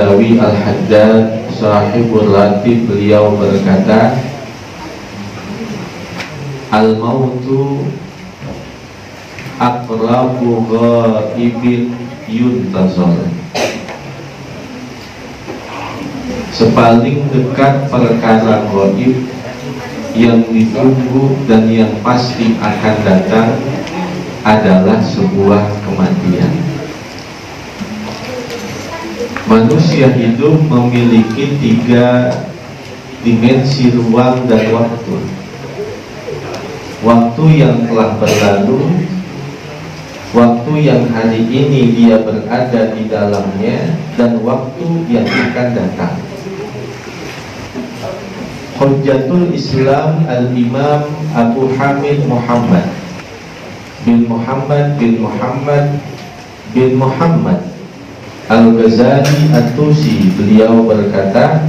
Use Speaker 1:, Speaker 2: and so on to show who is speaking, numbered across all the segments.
Speaker 1: Alawi Al-Haddad Sahibul Latif, beliau berkata, al-mautu aqrabu ghaibin yuntazar. Sepaling dekat perkara gaib yang ditunggu dan yang pasti akan datang adalah sebuah kematian. Manusia hidup memiliki 3 dimensi ruang dan waktu. Waktu yang telah berlalu, waktu yang hari ini dia berada di dalamnya, dan waktu yang akan datang. Hujjatul Islam Al-Imam Abu Hamid Muhammad bin Muhammad bin Muhammad bin Muhammad Al-Ghazali At-Tusi, beliau berkata,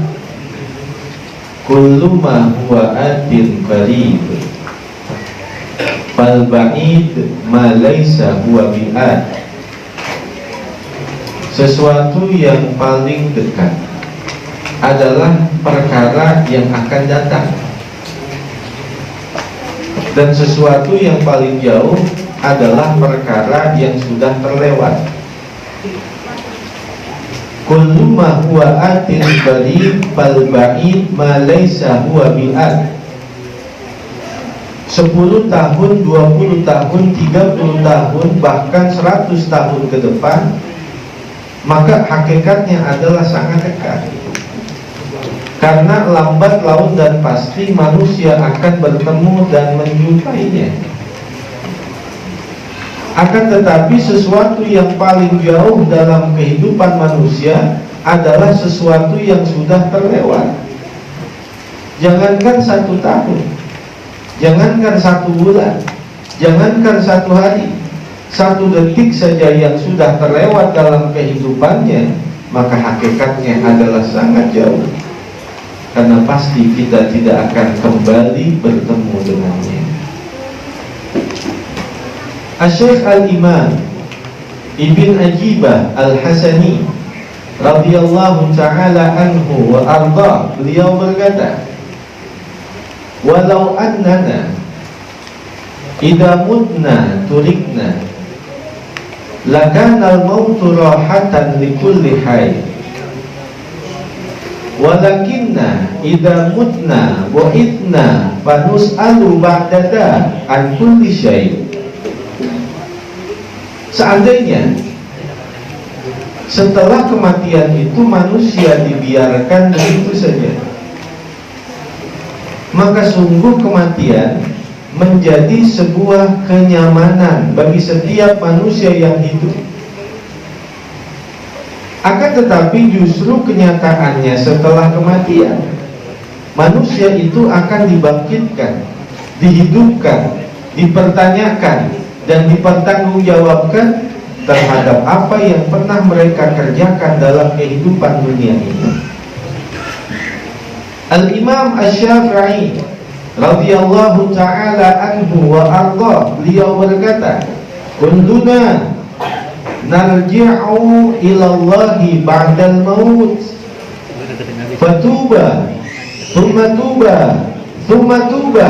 Speaker 1: kullu ma huwa atin qarib fal ba'id ma laysa huwa bi'ad. Sesuatu yang paling dekat adalah perkara yang akan datang, dan sesuatu yang paling jauh adalah perkara yang sudah terlewat. Kullu ma huwa atin qarib fal ba'id ma laysa huwa bi'ad. 10 tahun, 20 tahun, 30 tahun, bahkan 100 tahun ke depan, maka hakikatnya adalah sangat dekat. Karena lambat laun dan pasti manusia akan bertemu dan menjumpainya. Akan tetapi sesuatu yang paling jauh dalam kehidupan manusia adalah sesuatu yang sudah terlewat. Jangankan 1 tahun, jangankan 1 bulan, jangankan 1 hari, 1 detik saja yang sudah terlewat dalam kehidupannya, maka hakikatnya adalah sangat jauh. Karena pasti kita tidak akan kembali bertemu dengannya. Asy-Syaikh Al-Imam Ibn Ajibah Al-Hasani radhiyallahu ta'ala anhu wa arda, beliau berkata, walau annana idza mutna turikna lakana al-mautu rahatan likulli hayy, walakinna idza mutna wa itna fanus'alu ba'dada an kulli syai'. Seandainya setelah kematian itu manusia dibiarkan begitu saja, maka sungguh kematian menjadi sebuah kenyamanan bagi setiap manusia yang hidup. Akan tetapi justru kenyataannya setelah kematian, manusia itu akan dibangkitkan, dihidupkan, dipertanyakan, dan dipertanggungjawabkan terhadap apa yang pernah mereka kerjakan dalam kehidupan dunia ini. Al-Imam Asy-Syafi'i radhiyallahu ta'ala anhu wa arda, beliau berkata, kulluna narji'u ilallahi ba'dal maut fatuba thumma tuba thumma tuba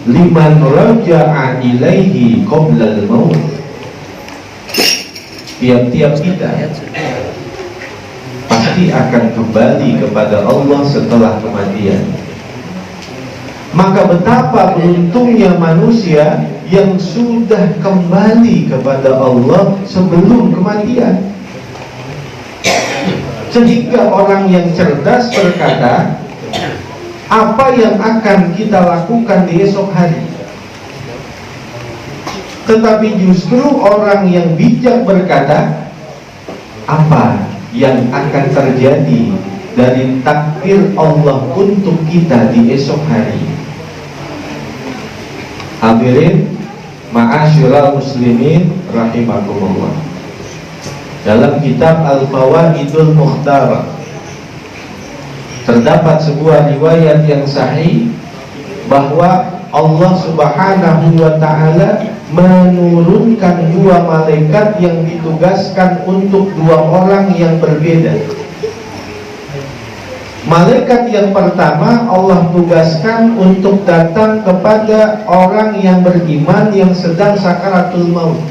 Speaker 1: liman raja'a ilaihi qoblal maut. Tiap-tiap kita pasti akan kembali kepada Allah setelah kematian. Maka betapa beruntungnya manusia yang sudah kembali kepada Allah sebelum kematian. Sehingga orang yang cerdas berkata, apa yang akan kita lakukan di esok hari? Tetapi justru orang yang bijak berkata, apa yang akan terjadi dari takdir Allah untuk kita di esok hari? Hadirin ma'asyiral muslimin rahimakumullah. Dalam kitab Al-Fawaidul Mukhtarah terdapat sebuah riwayat yang sahih bahwa Allah Subhanahu wa ta'ala menurunkan 2 malaikat yang ditugaskan untuk 2 orang yang berbeda. Malaikat yang pertama Allah tugaskan untuk datang kepada orang yang beriman yang sedang sakaratul maut.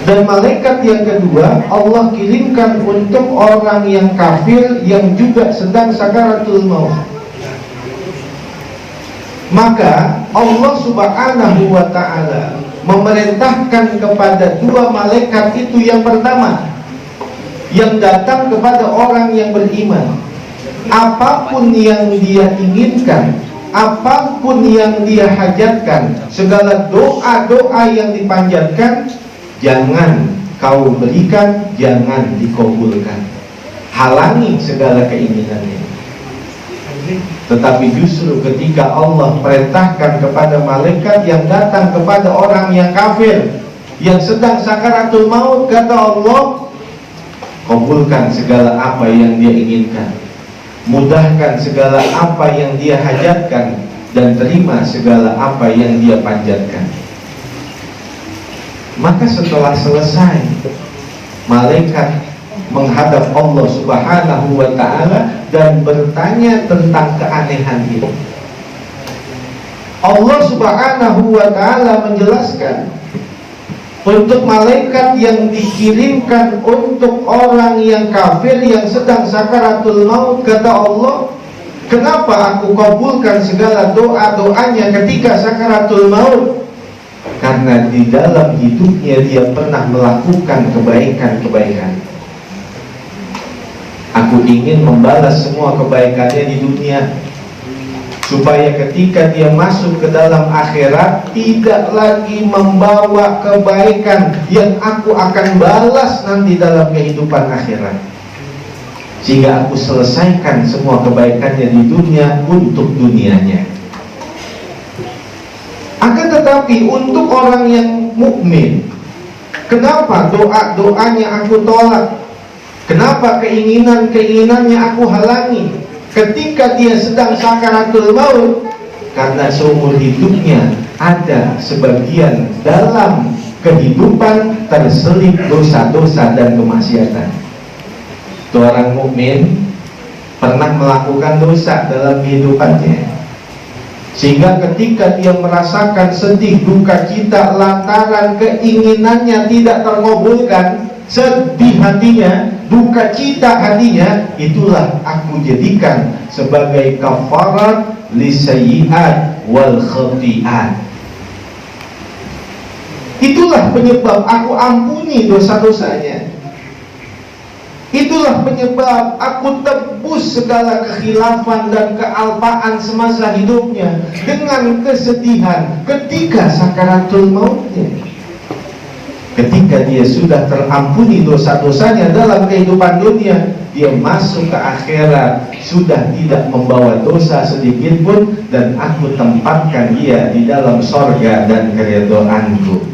Speaker 1: Dan malaikat yang kedua Allah kirimkan untuk orang yang kafir yang juga sedang sakaratul maut. Maka Allah Subhanahu wa ta'ala memerintahkan kepada dua malaikat itu, yang pertama yang datang kepada orang yang beriman, apapun yang dia inginkan, apapun yang dia hajatkan, segala doa-doa yang dipanjatkan, jangan kau berikan, jangan dikabulkan, halangi segala keinginannya. Tetapi justru ketika Allah perintahkan kepada malaikat yang datang kepada orang yang kafir yang sedang sakaratul maut, kata Allah, kabulkan segala apa yang dia inginkan, mudahkan segala apa yang dia hajatkan, dan terima segala apa yang dia panjatkan. Maka setelah selesai, malaikat menghadap Allah Subhanahu wa ta'ala dan bertanya tentang keanehan itu. Allah Subhanahu wa ta'ala menjelaskan untuk malaikat yang dikirimkan untuk orang yang kafir yang sedang sakaratul maut, kata Allah, kenapa aku kabulkan segala doa-doanya ketika sakaratul maut? Karena di dalam hidupnya dia pernah melakukan kebaikan-kebaikan. Aku ingin membalas semua kebaikannya di dunia, supaya ketika dia masuk ke dalam akhirat tidak lagi membawa kebaikan yang aku akan balas nanti dalam kehidupan akhirat, sehingga aku selesaikan semua kebaikannya di dunia untuk dunianya. Akan tetapi untuk orang yang mukmin, kenapa doa-doanya aku tolak? Kenapa keinginan-keinginannya aku halangi ketika dia sedang sakaratul maut? Karena seumur hidupnya ada sebagian dalam kehidupan terselip dosa-dosa dan kemaksiatan. Itu orang mukmin pernah melakukan dosa dalam kehidupannya, sehingga ketika dia merasakan sedih, duka cita lantaran keinginannya tidak terkabulkan, sedih hatinya, duka cita hatinya, itulah aku jadikan sebagai kafarat lisayyi'at wal khati'at. Itulah penyebab aku ampuni dosa-dosanya. Itulah penyebab aku tebus segala kekhilafan dan kealpaan semasa hidupnya dengan kesedihan ketika sakaratul mautnya. Ketika dia sudah terampuni dosa-dosanya dalam kehidupan dunia, dia masuk ke akhirat sudah tidak membawa dosa sedikit pun, dan aku tempatkan dia di dalam sorga dan keridhaanku.